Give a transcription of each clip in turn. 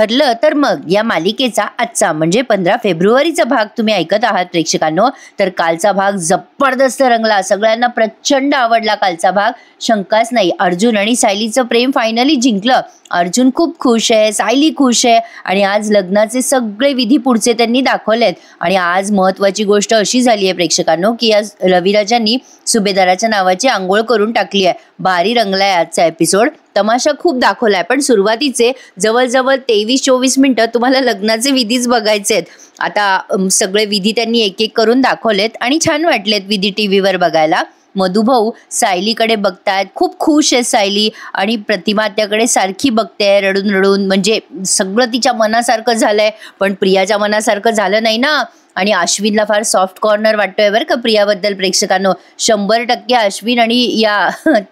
ठरलं तर मग या मालिकेचा आजचा म्हणजे 15 फेब्रुवारीचा भाग तुम्ही ऐकत आहात प्रेक्षकांनो. तर कालचा भाग जबरदस्त रंगला, सगळ्यांना प्रचंड आवडला कालचा भाग, शंकाच नाही. अर्जुन आणि सायलीचं प्रेम फायनली जिंकलं. अर्जुन खूप खुश आहे, सायली खुश आहे आणि आज लग्नाचे सगळे विधी पुढचे त्यांनी दाखवलेत. आणि आज महत्वाची गोष्ट अशी झाली आहे प्रेक्षकांनो की आज रविराजांनी सुभेदाराच्या नावाची आंघोळ करून टाकली आहे. भारी रंगलाय आजचा एपिसोड. तमाशा खूप दाखवलाय पण सुरुवातीचे जवळजवळ 23-24 मिनिटं तुम्हाला लग्नाचे विधीच बघायचे आहेत. आता सगळे विधी त्यांनी एक एक करून दाखवलेत आणि छान वाटलेत विधी टीव्हीवर बघायला. मधुभाऊ सायलीकडे बघतायत, खूप खुश आहे सायली आणि प्रतिमा त्याकडे सारखी बघते रडून रडून, म्हणजे सगळं तिच्या मनासारखं झालंय. पण प्रियाच्या मनासारखं झालं नाही ना. आणि अश्विनला फार सॉफ्ट कॉर्नर वाटतोय बरं का प्रियाबद्दल प्रेक्षकांनो. 100% अश्विन आणि या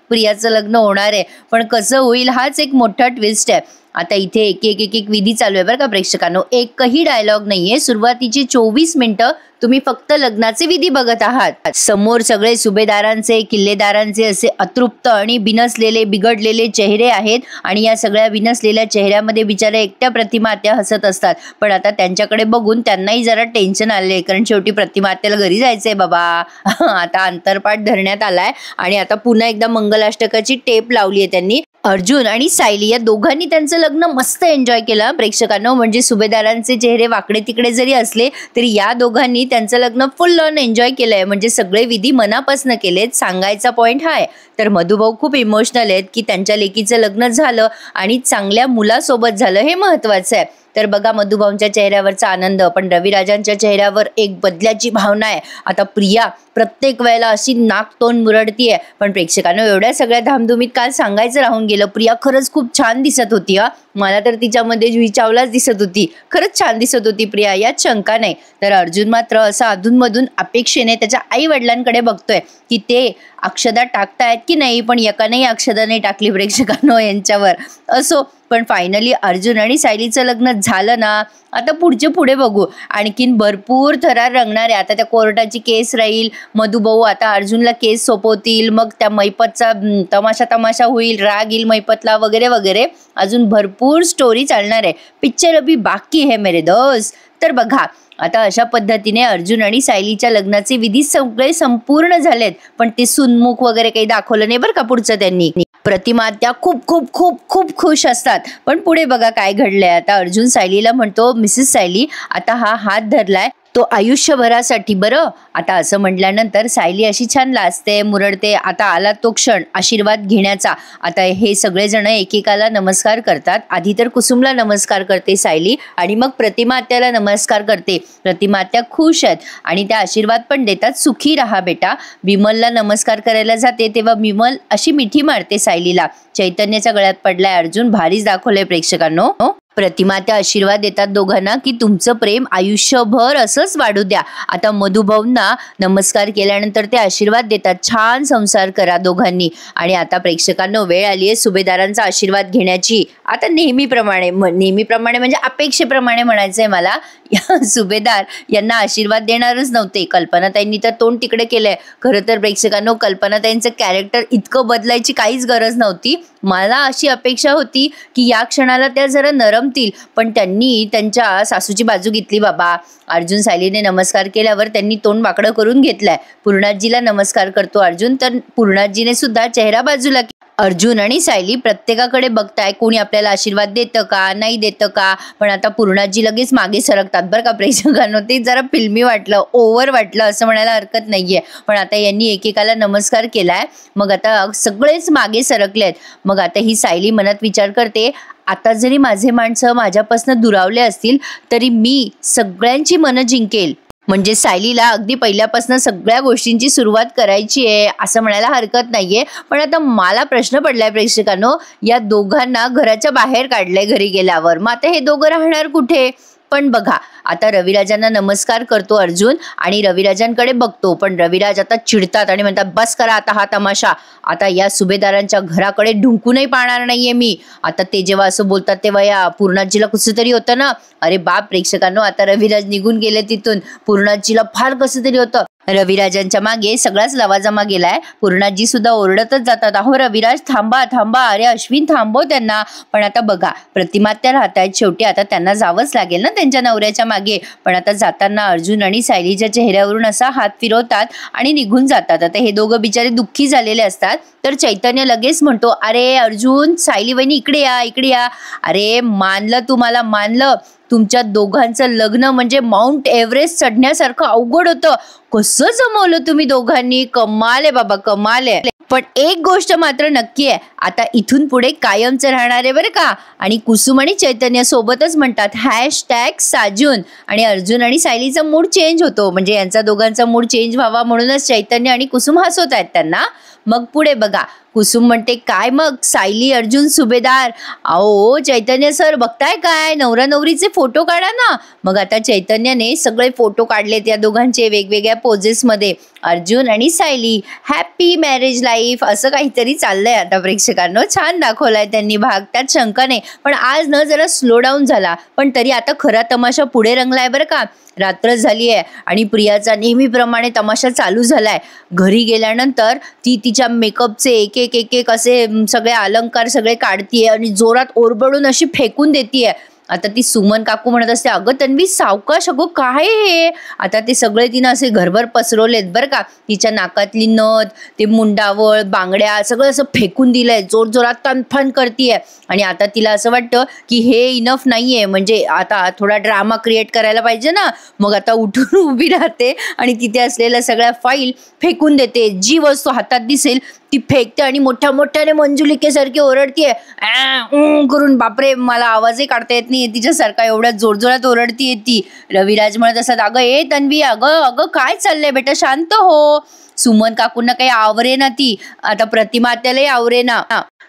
प्रियाचं लग्न होणार आहे, पण कसं होईल हाच एक मोठा ट्विस्ट आहे. आता इथे एक एक एक एक विधी चालू आहे बरं का प्रेक्षकांनो. एकही डायलॉग नाहीये. सुरुवातीची 24 मिनिटं तुम्ही फक्त लग्नाचे विधी बघत आहात. समोर सगळे सुभेदारांचे किल्लेदारांचे असे अतृप्त आणि बिनसलेले बिघडलेले चेहरे आहेत आणि या सगळ्या बिनसलेल्या चेहऱ्यामध्ये बिचारे एकट्या प्रतिमा आत्या हसत असतात. पण आता त्यांच्याकडे बघून त्यांनाही जरा टेन्शन आले, कारण शेवटी प्रतिमा आत्याला घरी जायचंय बाबा. आता अंतरपाठ धरण्यात आलाय आणि आता पुन्हा एकदा मंगलाष्टकाची टेप लावली आहे त्यांनी. अर्जुन आणि सायली या दोघांनी त्यांचं लग्न मस्त एन्जॉय केलं प्रेक्षकांनो. म्हणजे सुभेदारांचे चेहरे वाकडे तिकडे जरी असले तरी या दोघांनी त्यांचं लग्न फुल ऑन एन्जॉय केलंय. म्हणजे सगळे विधी मनापासून केलेत. सांगायचा पॉइंट हा आहे. तर मधुभाऊ खूप इमोशनल आहेत की त्यांच्या लेकीचं लग्न झालं आणि चांगल्या मुलासोबत झालं, हे महत्वाचं आहे. तर बघा मधुभाऊंच्या चेहऱ्यावरचा आनंद, पण रविराजांच्या चेहऱ्यावर एक बदल्याची भावना आहे. आता प्रिया प्रत्येक वेळेला अशी नाक तोंड मुरडतीये, पण प्रेक्षकांनो एवढ्या सगळ्या धामधुमीत काल सांगायचं राहून गेलं, प्रिया खरंच खूप छान दिसत होती. मला तर तिच्यामध्ये जुही चावलाच दिसत होती. खरंच छान दिसत होती प्रिया, यात शंका नाही. तर अर्जुन मात्र असं अधूनमधून अपेक्षेने त्याच्या आई वडिलांकडे बघतोय की ते अक्षदा टाकतायत की नाही, पण एकानेही अक्षदा नाही टाकली प्रेक्षकांनो यांच्यावर. असो, पण फायनली अर्जुन आणि सायलीचं लग्न झालं ना. आता पुढे बघू, आणखीन भरपूर थरार रंगणार आहे. आता त्या कोर्टाची केस राहील, मधुभाऊ आता अर्जुनला केस सोपवतील, मग त्या मैपतचा तमाशा होईल, राग येईल मैपतला वगैरे वगैरे. अजून भरपूर स्टोरी चालणार आहे. पिक्चर अभी बाकी है मेरे दोस्त. तर बघा आता अशा पद्धतीने अर्जुन आणि सायलीच्या लग्नाचे विधी सगळे संपूर्ण झालेत, पण ते सुनमुख वगैरे काही दाखवलं नाही बरं का पुढचं त्यांनी. प्रतिमा त्या खूप खूप खूप खूप खुश असतात, पण पुढे बघा काय घडलंय. आता अर्जुन सायलीला म्हणतो, मिसेस सायली आता हा हात धरलाय तो आयुष्यभरासाठी बरं. आता असं म्हटल्यानंतर सायली अशी छान लाजते मुरडते. आता आला तो क्षण आशीर्वाद घेण्याचा. आता हे सगळेजण एकेकाला नमस्कार करतात. आधी तर कुसुमला नमस्कार करते सायली आणि मग प्रतिमा आत्याला नमस्कार करते. प्रतिमा आत्या खुश आहेत आणि त्या आशीर्वाद पण देतात, सुखी राहा बेटा. विमलला नमस्कार करायला जाते तेव्हा विमल अशी मिठी मारते सायलीला. चैतन्याच्या गळ्यात पडलाय अर्जुन, भारीच दाखवलंय प्रेक्षकांनो. प्रतिमा त्या आशीर्वाद देतात दोघांना की तुमचं प्रेम आयुष्यभर असंच वाढू द्या. आता मधुभाऊंना नमस्कार केल्यानंतर ते आशीर्वाद देतात, छान संसार करा दोघांनी. आणि आता प्रेक्षकांनो वेळ आली आहे सुभेदारांचा आशीर्वाद घेण्याची. आता नेहमीप्रमाणे म्हणजे अपेक्षेप्रमाणे म्हणायचंय मला, सुभेदार यांना आशीर्वाद देणारच नव्हते. कल्पनाताईंनी तर तोंड तिकडे केलंय. खरं तर प्रेक्षकांनो कल्पनाताईंचं कॅरेक्टर इतकं बदलायची काहीच गरज नव्हती. मला अशी अपेक्षा होती की या क्षणाला त्या जरा नरमतील, पण त्यांनी त्यांच्या सासूची बाजू घेतली बाबा. अर्जुन सायलीने नमस्कार केल्यावर त्यांनी तोंड वाकडं करून घेतलंय. पूर्णाजीला नमस्कार करतो अर्जुन, तर पूर्णाजीने सुद्धा चेहरा बाजूला. अर्जुन आणि सायली प्रत्येकाकडे बघताय कोणी आपल्याला आशीर्वाद देतं का नाही देतं का. पण आता पूर्णाजी लगेच मागे सरकतात बरं का प्रेक्षकांनो. ते जरा फिल्मी वाटलं, ओव्हर वाटलं असं म्हणायला हरकत नाहीये. पण आता यांनी एकेकाला नमस्कार केलाय, मग आता सगळेच मागे सरकलेत. मग आता ही सायली मनात विचार करते, आता जरी माझे माणसं माझ्यापासून दुरावले असतील तरी मी सगळ्यांची मनं जिंकेल. म्हणजे सायलीला अगदी पहिल्यापासून सगळ्या गोष्टींची सुरुवात करायची आहे असं म्हणायला हरकत नाहीये. पण आता मला प्रश्न पडलाय प्रेक्षकांनो, या दोघांना घराच्या बाहेर काढलंय घरी गेल्यावर, मग आता हे दोघं राहणार कुठे. पण बघा आता रविराजांना नमस्कार करतो अर्जुन आणि रविराजांकडे बघतो, पण रविराज आता चिडतात आणि म्हणतात बस करा आता हा तमाशा. आता या सुभेदारांच्या घराकडे ढुंकूनही पाहणार नाहीये मी. आता ते जेव्हा असं बोलतात तेव्हा या पूर्णाजीला कसं तरी होतं ना. अरे बाप प्रेक्षकांनो, आता रविराज निघून गेले तिथून. पूर्णाजीला फार कसं तरी होतं. रविराजांच्या मागे सगळाच लवाजमा गेलाय. पूर्णाजी सुद्धा ओरडतच जातात, अहो रविराज थांबा थांबा, अरे अश्विन थांबव त्यांना. पण आता बघा प्रतिमात्या राहतायत, शेवटी आता त्यांना जावंच लागेल ना त्यांच्या नवऱ्याच्या मागे. पण आता जाताना अर्जुन आणि सायलीच्या चेहऱ्यावरून असा हात फिरवतात आणि निघून जातात. आता हे दोघं बिचारे दुःखी झालेले असतात. तर चैतन्य लगेच म्हणतो, अरे अर्जुन, सायली वहिनी इकडे या, इकडे या. अरे मानलं, तुम्हाला मानलं, तुमच्या दोघांचं लग्न म्हणजे माउंट एव्हरेस्ट चढण्यासारखं अवघड होतं. कसं जमवलं तुम्ही दोघांनी, कमाल आहे बाबा, कमाल आहे. पण एक गोष्ट मात्र नक्की आहे, आता इथून पुढे कायमचं राहणार आहे बरं का. आणि कुसुम आणि चैतन्य सोबतच म्हणतात #साजून. आणि अर्जुन आणि सायलीचा मूड चेंज होतो, म्हणजे यांचा दोघांचा मूड चेंज व्हावा म्हणूनच चैतन्य आणि कुसुम हसवत आहेत त्यांना. मग पुढे बघा, कुसुम म्हणते, काय मग सायली, अर्जुन, सुभेदार, अहो चैतन्य सर बघताय काय, नवरा नवरीचे फोटो काढा ना. मग आता चैतन्याने सगळे फोटो काढलेत या दोघांचे वेगवेगळ्या पोजेस मध्ये. अर्जुन आणि सायली हॅपी मॅरेज लाईफ असं काहीतरी चाललंय. आता प्रेक्षकांनो छान दाखवलाय त्यांनी भाग, त्यात शंका नाही. पण आज न जरा स्लो डाऊन झाला, पण तरी आता खरा तमाशा पुढे रंगलाय बरं का. रात्र झाली आहे आणि प्रियाचा नेहमीप्रमाणे तमाशा चालू झालाय. घरी गेल्यानंतर ती तिच्या मेकअपचे एक एक एक एक असे सगळे अलंकार सगळे काढतीये आणि जोरात ओरबडून अशी फेकून देतीये. आता ती सुमन काकू म्हणत असते, अगं तन्वी सावकाश, अगं काय हे. आता ते सगळे तिनं असे घरभर पसरवलेत बरं का. तिच्या नाकातली नथ, ते मुंडावळ, बांगड्या सगळं असं फेकून दिलंय, जोर जोरात तनफन करतीये. आणि आता तिला असं वाटतं की हे इनफ नाहीये, म्हणजे आता थोडा ड्रामा क्रिएट करायला पाहिजे ना. मग आता उठून उभी राहते आणि तिथे असलेल्या सगळ्या फाईल फेकून देते. जी वस्तू हातात दिसेल ती फेकते आणि मोठ्या मोठ्याने मंजुलिकेसारखी ओरडतीये करून. बापरे, मला आवाजही काढता येत नाही तिच्यासारखा, एवढ्या जोरजोरात ओरडतीये ती. रविराज म्हणत असतात, अगं ए तन्वी, अगं अगं काय चाललंय बेटा, शांत हो. सुमन काकूंना काही आवरे ना ती, आता प्रतिमा त्यालाही आवरे ना.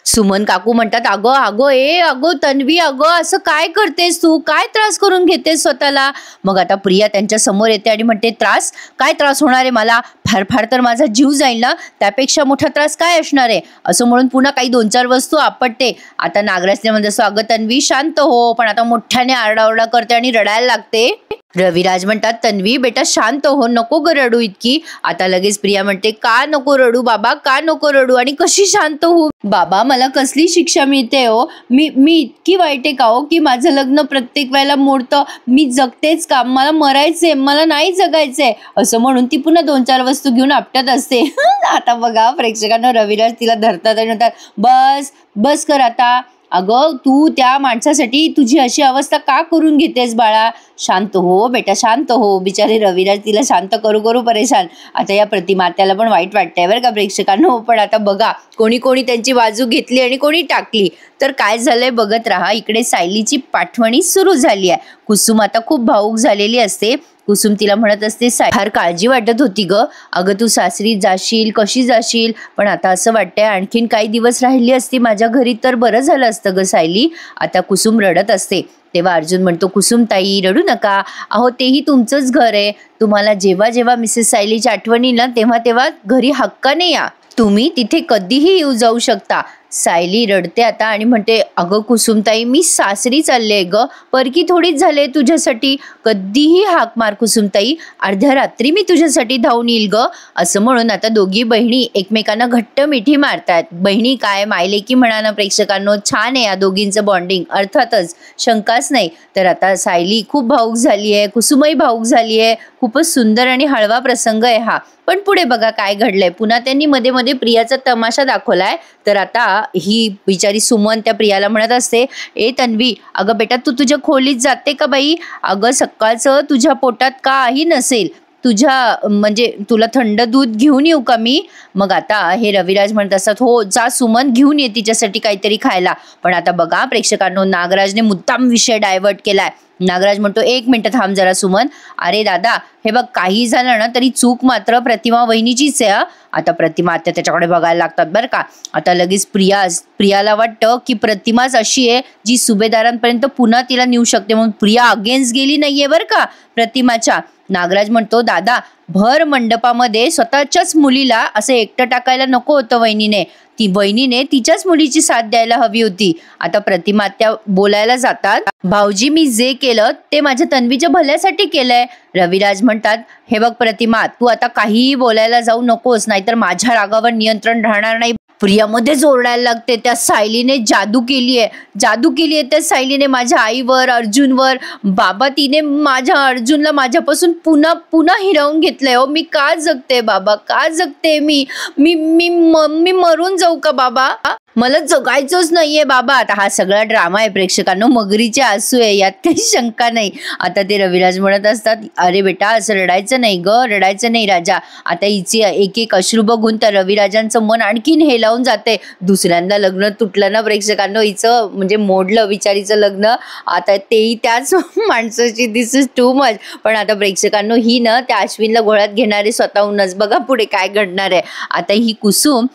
सुमन काकू म्हणतात, अगं अगं ए अगं तन्वी, अगं असं काय करतेस तू, काय त्रास करून घेतेस स्वतःला. मग आता प्रिया त्यांच्या समोर येते आणि म्हणते, त्रास काय त्रास होणार आहे मला, फार फार तर माझा जीव जाईल ना, त्यापेक्षा मोठा त्रास काय असणार आहे. असं म्हणून पुन्हा काही 2-4 वस्तू आपटते. आता नागराजने म्हणत असतो, अगं तन्वी शांत हो. पण आता मोठ्याने आरडाओरडा करते आणि रडायला लागते. रविराज म्हणतात, तन्वी बेटा शांत हो, नको ग रडू इतकी. आता लगेच प्रिया म्हणते, का नको रडू बाबा, का नको रडू, आणि कशी शांत हो बाबा, मला कसली शिक्षा मिळते हो, मी इतकी वाईट आहे का हो की माझं लग्न प्रत्येक वेळेला मोडतं, मी जगतेच का, मला मरायचंय, मला नाही जगायचंय. असं म्हणून ती पुन्हा 2-4 वस्तू घेऊन आपटत असते. आता बघा प्रेक्षकांना, रविराज तिला धरतात आणि म्हणतात, बस बस कर आता, अगं तू त्या माणसासाठी तुझी अशी अवस्था का करून घेतेस बाळा, शांत हो बेटा, शांत हो. बिचारे रविराज तिला शांत करू करू परेशान. आता या प्रतिमात्याला पण वाईट वाटतंय बरं का प्रेक्षकांनो. पण आता बघा, कोणी कोणी त्यांची बाजू घेतली आणि कोणी टाकली. तर काय झालंय बघत राहा. इकडे सायलीची पाठवणी सुरू झाली आहे. कुसुम आता खूप भावूक झालेली असते. कुसुम तिला म्हणत असते, फार काळजी वाटत होती ग, अगं तू सासरी जाशील, कशी जाशील, पण आता असं वाटतंय आणखीन काही दिवस राहिली असती माझ्या घरी तर बरं झालं असतं ग सायली. आता कुसुम रडत असते. तेव्हा अर्जुन म्हणतो, कुसुम ताई रडू नका, अहो तेही तुमचंच घर आहे, तुम्हाला जेव्हा जेव्हा मिसेस सायलीची आठवण येईल ना तेव्हा तेव्हा घरी हक्काने या, तुम्ही तिथे कधीही येऊ जाऊ शकता. सायली रडते आता आणि म्हणते, अगं कुसुमताई मी सासरी चालले ग, परकी थोडीच झाले तुझ्यासाठी, कधीही हाक मार कुसुमताई, अर्ध्या रात्री मी तुझ्यासाठी धावून येईल ग. असं म्हणून आता दोघी बहिणी एकमेकांना घट्ट मिठी मारतात. बहिणी काय मायलेकी म्हणा ना प्रेक्षकांनो, छान आहे या दोघींचं बॉन्डिंग, अर्थातच शंकाच नाही. तर आता सायली खूप भावूक झाली आहे, कुसुमही भावूक झाली आहे. खूपच सुंदर आणि हळवा प्रसंग आहे हा. पण पुढे बघा काय घडलंय. पुन्हा त्यांनी मध्ये मध्ये प्रियाचा तमाशा दाखवलाय. तर आता ही बिचारी सुमन त्या प्रियाला म्हणत असते, ए तन्वी, अगं बेटा तू तुझ्या खोलीत जाते का बाई, अगं सकाळचं तुझ्या पोटात काही नसेल, तुझ्या म्हणजे तुला थंड दूध घेऊन येऊ का मी. मग आता हे रविराज म्हणत असतात, हो जा सुमन, घेऊन ये तिच्यासाठी काहीतरी खायला. पण आता बघा प्रेक्षकांनो, नागराजने मुद्दाम विषय डायव्हर्ट केलाय. नागराज म्हणतो, 1 मिनिट थांब जरा सुमन, अरे दादा हे बघ, काही झालं ना तरी चूक मात्र प्रतिमा वहिनीचीच आहे. आता प्रतिमा आता त्याच्याकडे बघायला लागतात बरं का. आता लगेच प्रियाला वाटतं की प्रतिमाच अशी आहे जी सुभेदारांपर्यंत पुन्हा तिला नेऊ शकते, म्हणून प्रिया अगेन्स्ट गेली नाहीये बरं का प्रतिमाच्या. नागराज म्हणतो, दादा भर मंडपामध्ये स्वतःच्याच मुलीला असं एकटं टाकायला नको होतं वहिनीने, ती वहिनीने तिच्याच मुलीची साथ द्यायला हवी होती. आता प्रतिमा त्या बोलायला जातात, भाऊजी मी जे केलं ते माझ्या तन्वीच्या भल्यासाठी केलंय. रविराज म्हणतात, हे बघ प्रतिमा, तू आता काहीही बोलायला जाऊ नकोस, नाहीतर माझ्या रागावर नियंत्रण राहणार नाही. प्रियामध्येच ओरडायला लागते, त्या सायलीने जादू केलीये त्या सायलीने माझ्या आईवर, अर्जुनवर. बाबा, तिने माझ्या अर्जुनला माझ्यापासून पुन्हा पुन्हा हिरावून घेतलंय. हो, मी का जगते बाबा, का जगते मी मी मी मी मरून जाऊ का बाबा? मला जगायचंच नाहीये बाबा. आता हा सगळा ड्रामा आहे प्रेक्षकांनो, मगरीचे आसू आहे, यात काही शंका नाही. आता ते रविराज म्हणत असतात, अरे बेटा असं रडायचं नाही ग, रडायचं नाही राजा. आता हिची एक एक अश्रू बघून त्या रविराजांचं मन आणखीन हेलावून जाते. दुसऱ्यांदा लग्न तुटलं ना प्रेक्षकांनो, हिचं म्हणजे मोडलं विचारीचं लग्न, आता तेही त्याच माणसाची. दिस इज टू मच. पण आता प्रेक्षकांनो, ही ना त्या अश्विनला गोळ्यात घेणारे स्वतःहूनच. बघा पुढे काय घडणार आहे. आता ही कुसुम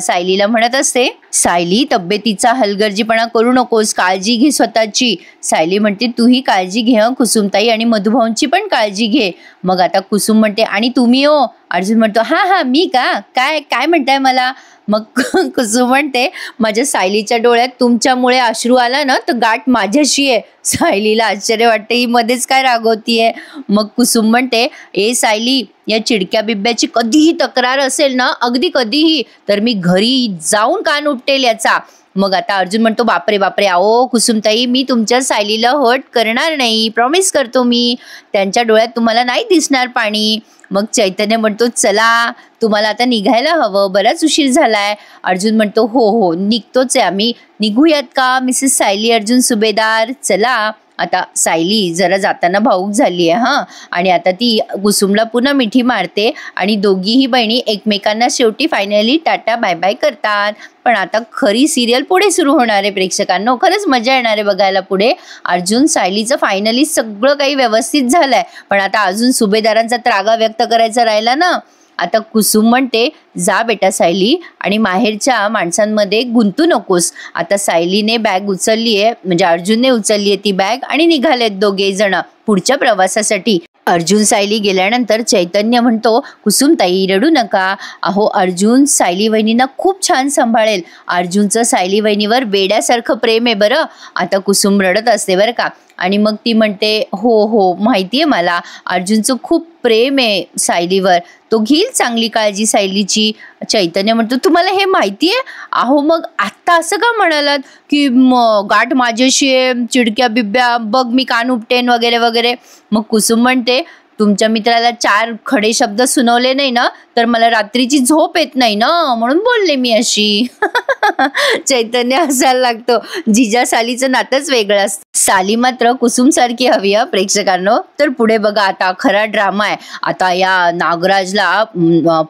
सायलीला म्हणत असते, सायली तब्येतीचा हलगर्जीपणा करू नकोस, काळजी घे स्वतःची. सायली म्हणते, तूही काळजी घे कुसुमताई, आणि मधुभाऊंची पण काळजी घे. मग आता कुसुम म्हणते, आणि तुम्ही हो? अर्जुन म्हणतो, हा मी का, काय काय म्हणताय मला? मग कुसुम म्हणते, माझ्या सायलीच्या डोळ्यात तुमच्यामुळे अश्रू आला ना, तर गाठ माझ्याशी आहे. सायलीला आश्चर्य वाटते, ही मध्येच काय रागवतीये. मग कुसुम म्हणते, ए सायली, या चिडक्या बिब्याची कधीही तक्रार असेल ना, अगदी कधीही, तर मी घरी जाऊन कान उपटेल याचा. मग आता अर्जुन म्हणतो, बापरे बापरे, आओ कुसुमताई, मी तुमच्या सायलीला हर्ट करणार नाही, प्रॉमिस करतो मी. त्यांच्या डोळ्यात तुम्हाला नाही दिसणार पाणी. मग चैतन्य म्हणतो, चला तुम्हाला आता निघायला हवं, बराच उशीर झालाय. अर्जुन म्हणतो, हो निघतोच आहे आम्ही. निघूयात का मिसेस सायली अर्जुन सुभेदार, चला. आता सायली जरा जाताना भाऊक झाली आहे आणि आता ती कुसुमला पुन्हा मिठी मारते आणि दोघीही बहिणी एकमेकांना शेवटी फायनली टाटा बाय बाय करतात. पण आता खरी सिरियल पुढे सुरू होणार आहे प्रेक्षकांनो, खरंच मजा येणार आहे बघायला पुढे. अर्जुन सायलीचं फायनली सगळं काही व्यवस्थित झालंय, पण आता अजून सुभेदारांचा त्रागा व्यक्त करायचा राहिला ना. आता कुसुम म्हणते, जा बेटा सायली, आणि माहेरच्या माणसांमध्ये गुंतू नकोस. आता सायलीने बॅग उचलली आहे, म्हणजे अर्जुनने उचलली आहे ती बॅग, आणि निघालेत दोघे जण पुढच्या प्रवासासाठी. अर्जुन सायली गेल्यानंतर चैतन्य म्हणतो, कुसुमताई रडू नका, अहो अर्जुन सायली वहिनींना खूप छान सांभाळेल. अर्जुनचं सायली वहिनीवर वेड्यासारखं प्रेम आहे बरं. आता कुसुम रडत असते बरं का, आणि मग ती म्हणते, हो माहितीये मला, अर्जुनचं खूप प्रेम आहे सायलीवर, तो घेईल चांगली काळजी सायलीची. चैतन्य म्हणतो, तुम्हाला हे माहितीये? अहो मग आत्ता असं का म्हणालात की गाठ माझ्याशी आहे, चिडक्या बिब्या, बघ मी कान उपटेन वगैरे वगैरे. मग कुसुम म्हणते, तुमच्या मित्राला 4 खडे शब्द सुनावले नाही ना, तर मला रात्रीची झोप येत नाही ना, म्हणून बोलले मी अशी. चैतन्य हसायला लागतो, जिजा सालीचं नातंच वेगळं असतं. साली मात्र कुसुम सारखी हवी प्रेक्षकांनो. तर पुढे बघा, आता खरा ड्रामा आहे. आता या नागराजला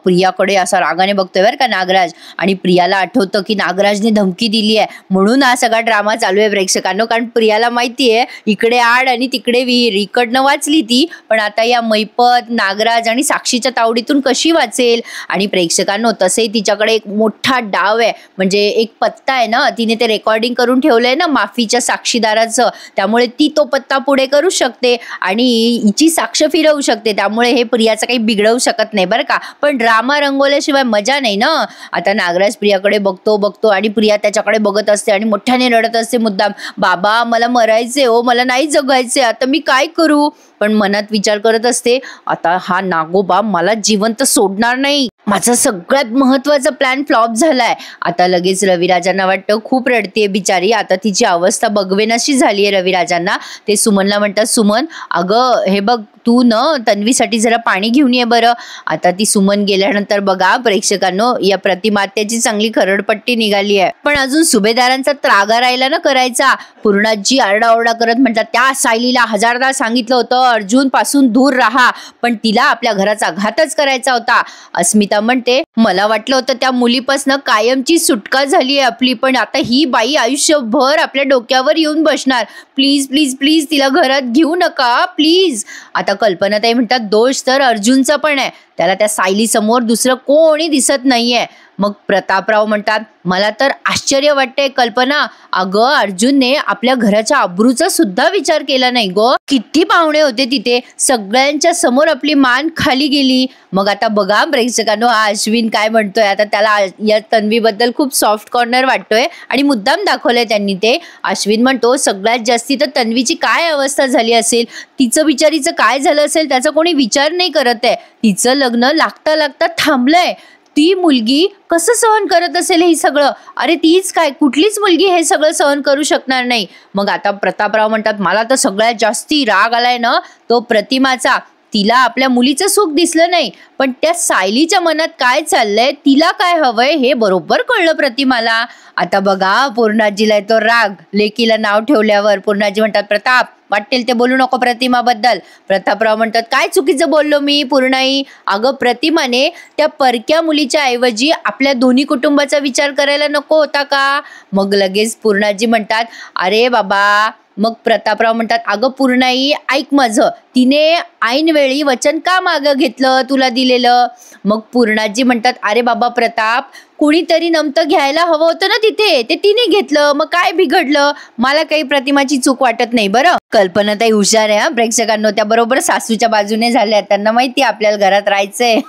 प्रियाकडे असा रागाने बघतोय बरं का नागराज, आणि प्रियाला आठवतं की नागराजने धमकी दिली आहे, म्हणून हा सगळा ड्रामा चालू आहे प्रेक्षकांनो. कारण प्रियाला माहितीये इकडे आड आणि तिकडे विहीर, इकडनं वाचली ती, पण आता या मैपत, नागराज आणि साक्षीच्या तावडीतून कशी वाचेल. आणि प्रेक्षकांनो तसे तिच्याकडे एक मोठा डाव आहे, म्हणजे एक पत्ता आहे ना, तिने ते रेकॉर्डिंग करून ठेवलंय ना माफीच्या साक्षीदाराचं, त्यामुळे ती तो पत्ता पुढे करू शकते आणि हिची साक्ष फिरवू शकते. त्यामुळे हे प्रियाचं काही बिघडवू शकत नाही बरं का. पण ड्रामा रंगवल्याशिवाय मजा नाही ना. आता नागराज प्रियाकडे बघतो आणि प्रिया त्याच्याकडे बघत असते आणि मोठ्याने रडत असते मुद्दाम, बाबा मला मरायचे हो, मला नाही जगायचे, आता मी काय करू. पण मनात विचार करत असते, आता हा नागोबा मला जिवंत सोडणार नाही, माझा सगळ्यात महत्वाचा प्लॅन फ्लॉप झालाय. आता लगेच रविराजांना वाटतं खूप रडतेय बिचारी, आता तिची अवस्था बघवेनाशी झालीये रविराजांना. ते सुमनला म्हणतात, सुमन अगं हे बघ, तू न तन्वीसाठी जरा पाणी घेऊन ये बरं. आता ती सुमन गेल्यानंतर बघा प्रेक्षकांनो, या प्रतिमात्याची चांगली खरडपट्टी निघाली आहे. पण अजून सुभेदारांचा त्रागा राहिला ना करायचा. पूर्णाजी आरडाओरडा करत म्हणतात, त्या सायलीला 1000दा सांगितलं होतं अर्जुन पासून दूर राहा, पण तिला आपल्या घराचा घातच करायचा होता. अस्मिता म्हणते, मला वाटलं होतं त्या मुलीपासून कायमची सुटका झाली आहे आपली, पण आता ही बाई आयुष्यभर आपल्या डोक्यावर येऊन बसणार. प्लीज प्लीज प्लीज तिला घरात घेऊ नका प्लीज. आता कल्पनाताई म्हणतात, दोष तर अर्जुनचा पण आहे, त्याला त्या सायली समोर दुसरं कोणी दिसत नाहीये. मग प्रतापराव म्हणतात, मला तर आश्चर्य वाटतंय कल्पना, अगं अर्जुनने आपल्या घराच्या अब्रूचा सुद्धा विचार केला नाही गो. किती पाहुणे होते तिथे, सगळ्यांच्या समोर आपली मान खाली गेली. मग आता बघा प्रेक्षकांनो, हा अश्विन काय म्हणतोय. आता त्याला या तन्वीबद्दल खूप सॉफ्ट कॉर्नर वाटतोय आणि मुद्दाम दाखवलंय त्यांनी ते. अश्विन म्हणतो, सगळ्यात जास्ती तर तन्वीची काय अवस्था झाली असेल, तिचं बिचारीचं काय झालं असेल त्याचा कोणी विचार नाही करत आहे. तिचं लग्न लागता लागता थांबलंय. ती मुलगी कसं सहन करत असेल हे सगळं. अरे तीच काय, कुठलीच मुलगी हे सगळं सहन करू शकणार नाही. मग आता प्रतापराव म्हणतात, मला तर सगळ्यात जास्ती राग आलाय ना तो प्रतिमाचा. तिला आपल्या मुलीचं सुख दिसलं नाही, पण त्या सायलीच्या मनात काय चाललंय, तिला काय हवंय हे बरोबर कळलं प्रतिमाला. आता बघा पूर्णाजीला येतो राग लेकीला नाव ठेवल्यावर. पूर्णाजी म्हणतात, प्रताप वाटेल ते बोलू नको प्रतिमाबद्दल. प्रतापराव म्हणतात, काय चुकीचं बोललो मी पूर्णाई. अगं प्रतिमाने त्या परक्या मुलीच्या ऐवजी आपल्या दोन्ही कुटुंबाचा विचार करायला नको होता का. मग लगेच पूर्णाजी म्हणतात, अरे बाबा. मग प्रतापराव म्हणतात, अगं पूर्णाई ऐक माझं, तिने ऐनवेळी वचन का मागं घेतलं तुला दिलेलं. मग पूर्णाजी म्हणतात, अरे बाबा प्रताप, कुणीतरी नमतं घ्यायला हवं होतं ना तिथे, ते तिने घेतलं, मग काय बिघडलं. मला काही प्रतिमाची चूक वाटत नाही बरं. कल्पनाताई हुशार आहे हा प्रेक्षकांनो, त्या बरोबर सासूच्या बाजूने झाल्या, त्यांना माहिती आपल्याला घरात राहायचंय.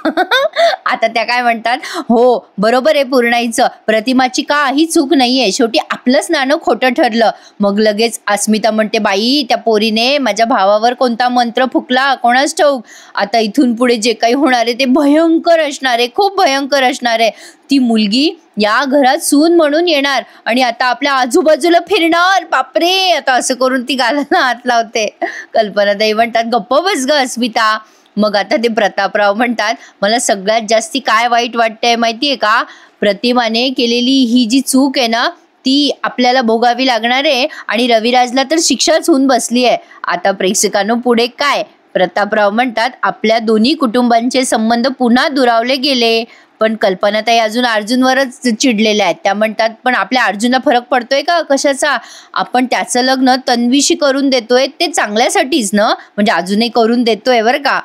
आता त्या काय म्हणतात, हो बरोबर आहे पूर्णाईचं, प्रतिमाची काही चूक नाहीये, शेवटी आपलंच नाणं खोटं ठरलं. मग लगेच अस्मिता म्हणते, बाई त्या पोरीने माझ्या भावावर कोणता मंत्र फुकला कोणाच ठाऊक. आता इथून पुढे जे काही होणार आहे ते भयंकर असणार आहे, खूप भयंकर असणार आहे. ती मुलगी या घरात सून म्हणून येणार आणि आता आपल्या आजूबाजूला फिरणार. बापरे. आता असं करून ती गालाला हात लावते. कल्पनाताई म्हणतात, गप्प बस ग अस्मिता. मग आता ते प्रतापराव म्हणतात, मला सगळ्यात जास्ती काय वाईट वाटतंय माहितीये का, प्रतिमाने केलेली ही जी चूक आहे ना ती आपल्याला भोगावी लागणार आहे आणि रविराजला तर शिक्षाच होऊन बसली आहे. आता प्रेक्षकांनो पुढे काय. प्रतापराव म्हणतात, आपल्या दोन्ही कुटुंबांचे संबंध पुन्हा दुरावले गेले. पण कल्पनाताई अजून अर्जुनवरच चिडलेल्या आहेत. त्या म्हणतात, पण आपल्या अर्जुनला फरक पडतोय का कशाचा. आपण त्याचं लग्न तन्वीशी करून देतोय ते चांगल्यासाठीच ना, म्हणजे अजूनही करून देतोय बरं का.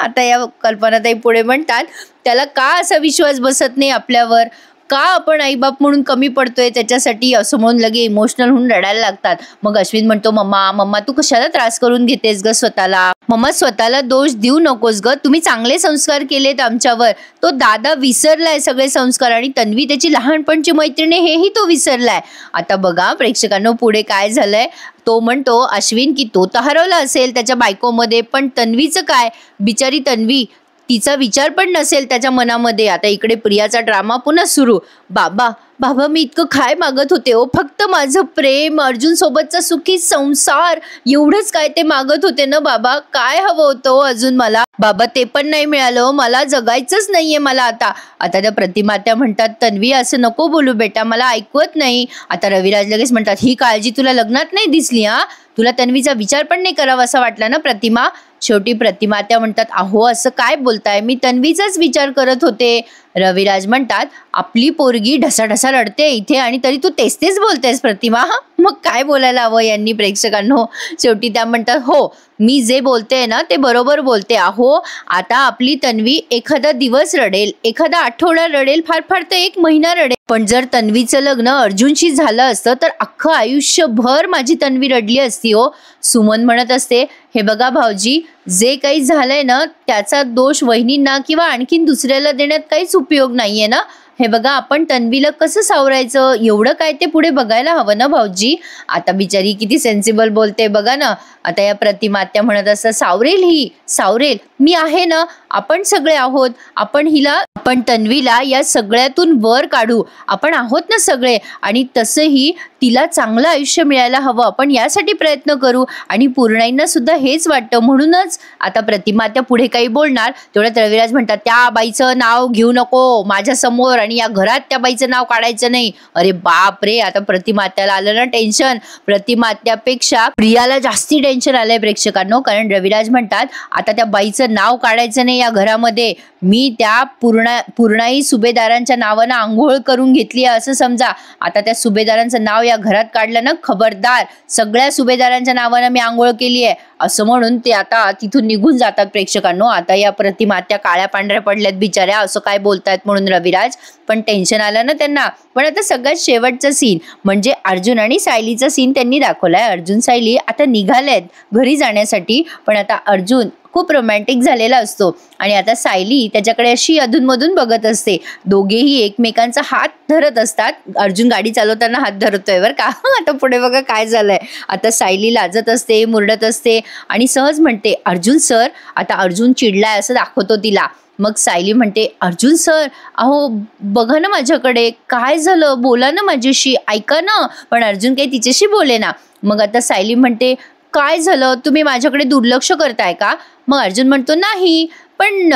आता या कल्पनाताई पुढे म्हणतात, त्याला का असा विश्वास बसत नाही आपल्यावर, का आपण आईबाप म्हणून कमी पडतोय त्याच्यासाठी, असं म्हणून लगे इमोशनल होऊन रडायला लागतात. मग अश्विन म्हणतो, मम्मा तू कशाला त्रास करून घेतेस ग स्वतःला. मम्मा स्वतःला दोष देऊ नकोस ग, तुम्ही चांगले संस्कार केलेत आमच्यावर. तो दादा विसरलाय सगळे संस्कार आणि तन्वी त्याची लहानपणची मैत्रिणी हेही तो विसरलाय. आता बघा प्रेक्षकांनो पुढे काय झालंय. तो म्हणतो अश्विन की तो तर हरवला असेल त्याच्या बायकोमध्ये, पण तन्वीचं काय, बिचारी तन्वी, तिचा विचार पण नसेल त्याच्या मनामध्ये. आता इकडे प्रियाचा ड्रामा पुन्हा सुरू. बाबा मी इतकं काय मागत होते हो, फक्त माझं प्रेम, अर्जुन सोबतचा सुखी संसार, एवढंच काय ते मागत होते ना बाबा. काय हवं होतं अजून मला बाबा, ते पण नाही मिळालं, मला जगायचंच नाहीये मला आता. आता त्या प्रतिमात्या म्हणतात, तन्वी असं नको बोलू बेटा, मला ऐकवत नाही. आता रविराज लगेच म्हणतात, ही काळजी तुला लग्नात नाही दिसली हा, तुला तन्वीचा विचार पण नाही करावा असा वाटला ना प्रतिमा. शेवटी प्रतिमात्या म्हणतात, अहो असं काय बोलताय, मी तन्वीचाच विचार करत होते. रविराज म्हणतात, आपली पोरगी ढसाढसा रडते इथे आणि तरी तू तेच बोलतेस प्रतिमा. मग काय बोलायला हवं यांनी प्रेक्षकांनो. शेवटी त्या म्हणतात, हो मी जे बोलते ना ते बरोबर बोलते. अहो आता आपली तन्वी एखादा दिवस रडेल, एखादा आठवडा रडेल, फार तर 1 महिना रडेल, पण जर तन्वीचं लग्न अर्जुनशी झालं असतं तर अख्खं आयुष्यभर माझी तन्वी रडली असती हो. सुमन म्हणत असते, हे बघा भाऊजी, जे काही झालंय ना त्याचा दोष वहिनींना किंवा आणखीन दुसऱ्याला देण्यात काहीच उपयोग नाहीये ना. हे बघा आपण तन्वीला कसं सावरायचं एवढं काय ते पुढे बघायला हवं ना भाऊजी. आता बिचारी किती सेन्सिबल बोलते बघा ना. आता या प्रतिमात्या म्हणत असं, सावरेल ही सावरेल, मी आहे ना, आपण सगळे आहोत, आपण तन्वीला या सगळ्यातून वर काढू, आपण आहोत ना सगळे. आणि तसंही तिला चांगलं आयुष्य मिळायला हवं, आपण यासाठी प्रयत्न करू. आणि पूर्णाईंना सुद्धा हेच वाटतं, म्हणूनच आता प्रतिमात्या पुढे काही बोलणार तेवढ्यात रविराज म्हणतात, त्या बाईचं नाव घेऊ नको माझ्या समोर आणि या घरात त्या बाईचं नाव काढायचं नाही. अरे बाप रे. आता प्रतिमात्याला आलं ना टेन्शन. प्रतिमात्यापेक्षा प्रियाला जास्ती टेन्शन आलंय प्रेक्षकांनो, कारण रविराज म्हणतात, आता त्या बाईचं नाव काढायचं नाही या घरामध्ये. मी त्या पूर्णाई सुभेदारांच्या नावानं आंघोळ करून घेतली असं समजा. आता त्या सुभेदारांचं नाव या या घरात काढलं ना खबरदार, सगळ्या सुभेदारांच्या नावानं मी आंघोळ केली आहे असं म्हणून ते आता तिथून निघून जातात. प्रेक्षकांनो, आता या प्रतिमा त्या काळ्या पांढऱ्या पडल्यात बिचाऱ्या, असं काय बोलतायत म्हणून रविराज पण टेन्शन आलं ना त्यांना. पण आता सगळ्यात शेवटचा सीन म्हणजे अर्जुन आणि सायलीचा सीन त्यांनी दाखवलाय. अर्जुन सायली आता निघालेत घरी जाण्यासाठी, पण आता अर्जुन खूप रोमॅन्टिक झालेला असतो आणि आता सायली त्याच्याकडे अशी अधूनमधून बघत असते. दोघेही एकमेकांचा हात धरत असतात. अर्जुन गाडी चालवताना हात धरतोय बरं का. आता पुढे बघा काय झालंय. आता सायली लाजत असते, मुरडत असते आणि सहज म्हणते अर्जुन सर. आता अर्जुन चिडलाय असं दाखवतो तिला. मग सायली म्हणते अर्जुन सर अहो बघा ना माझ्याकडे, काय झालं, बोला ना माझ्याशी, ऐका ना. पण अर्जुन काही तिच्याशी बोले ना. मग आता सायली म्हणते काय झालं, तुम्ही माझ्याकडे दुर्लक्ष करताय का. मग अर्जुन म्हणतो नाही, पण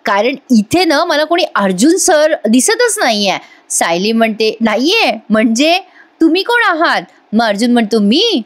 कारण इथे ना मला कोणी अर्जुन सर दिसतच नाहीये. सायली म्हणते नाहीये म्हणजे तुम्ही कोण आहात. मग अर्जुन म्हणतो मी,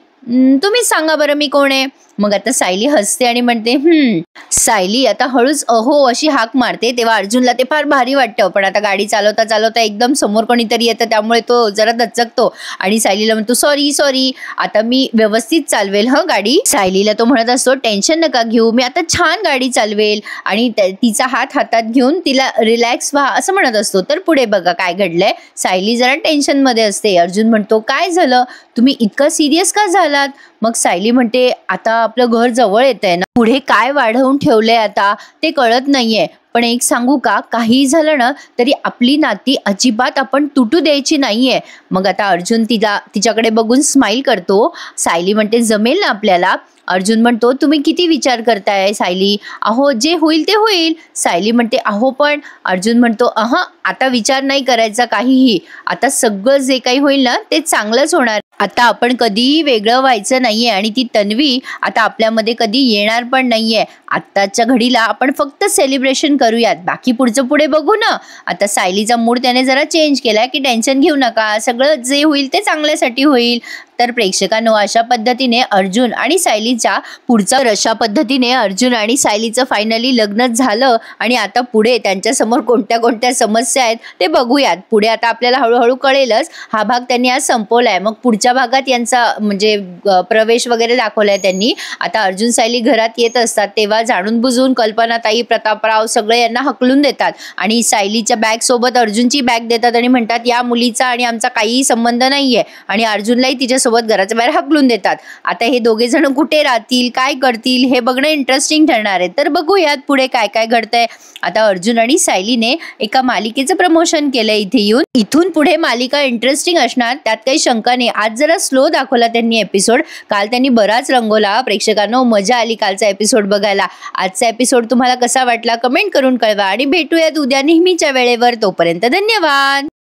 तुम्ही सांगा बरं मी कोण आहे. मग आता सायली हसते आणि म्हणते सायली आता हळूच अहो अशी हाक मारते. तेव्हा अर्जुनला ते फार भारी वाटतं, पण आता गाडी चालवता चालवता एकदम समोर कोणीतरी येतं त्यामुळे तो जरा दचकतो आणि सायलीला म्हणतो सॉरी सॉरी, आता मी व्यवस्थित चालवेल गाडी. सायलीला तो म्हणत असतो टेन्शन नका घेऊ, मी आता छान गाडी चालवेल आणि तिचा हात हातात घेऊन तिला रिलॅक्स व्हा असं म्हणत असतो. तर पुढे बघा काय घडलंय. सायली जरा टेन्शन मध्ये असते. अर्जुन म्हणतो काय झालं, तुम्ही इतका सिरियस का झालात. मग सायली म्हणते आता आपलं घर जवळ येतंय ना, पुढे काय वाढवून ठेवलंय आता ते कळत नाहीये. पण एक सांगू का, काही झालं ना तरी आपली नाती अजिबात आपण तुटू द्यायची नाहीये. मग आता अर्जुन तिच्याकडे बघून स्माइल करतो. सायली म्हणते जमेल ना आपल्याला. अर्जुन म्हणतो तुम्ही किती विचार करताय सायली, अहो जे होईल ते होईल. सायली म्हणते अहो पण. अर्जुन म्हणतो आता विचार नाही करायचा काहीही, आता सगळं जे काही होईल ना ते चांगलंच होणार. आता आपण कधीही वेगळं व्हायचं नाहीये आणि ती तन्वी आता आपल्यामध्ये कधी येणार पण नाहीये. आत्ताच्या घडीला आपण फक्त सेलिब्रेशन करूयात, बाकी पुढचं पुढे बघू ना. आता सायलीचा मूड त्याने जरा चेंज केलाय की टेन्शन घेऊ नका, सगळं जे होईल ते चांगल्यासाठी होईल. तर प्रेक्षकांनो अशा पद्धतीने अर्जुन आणि सायलीचा अशा पद्धतीने अर्जुन आणि सायलीचं फायनली लग्न झालं आणि आता पुढे त्यांच्या समोर कोणत्या कोणत्या समस्या आहेत ते बघूयात. पुढे आता आपल्याला हळूहळू कळेलच. हा भाग त्यांनी आज संपवलाय. मग पुढच्या भागात यांचा म्हणजे प्रवेश वगैरे दाखवलाय त्यांनी. आता अर्जुन सायली घरात येत असतात तेव्हा जाणून बुजून कल्पनाताई, प्रतापराव सगळे यांना हकलून देतात आणि सायलीच्या बॅग सोबत अर्जुनची बॅग देतात आणि म्हणतात या मुलीचा आणि आमचा काहीही संबंध नाहीये आणि अर्जुनलाही तिच्यासोबत घराच्या बाहेर हकलून देतात. आता हे दोघे जण कुठे राहतील, काय करतील हे बघणं इंटरेस्टिंग ठरणार आहे. तर बघूयात पुढे काय काय घडतंय. आता अर्जुन आणि सायलीने एका मालिकेचं प्रमोशन केलंय इथे येऊन. इथून पुढे मालिका इंटरेस्टिंग असणार, त्यात काही शंका नाही. आज जरा स्लो दाखवला त्यांनी एपिसोड, काल त्यांनी बराच रंगवला. प्रेक्षकांनो मजा आली कालचा एपिसोड बघायला. आजचा एपिसोड तुम्हाला कसा वाटला कमेंट करून कळवा आणि भेटूयात उद्या नेहमीच्या वेळेवर. तोपर्यंत धन्यवाद.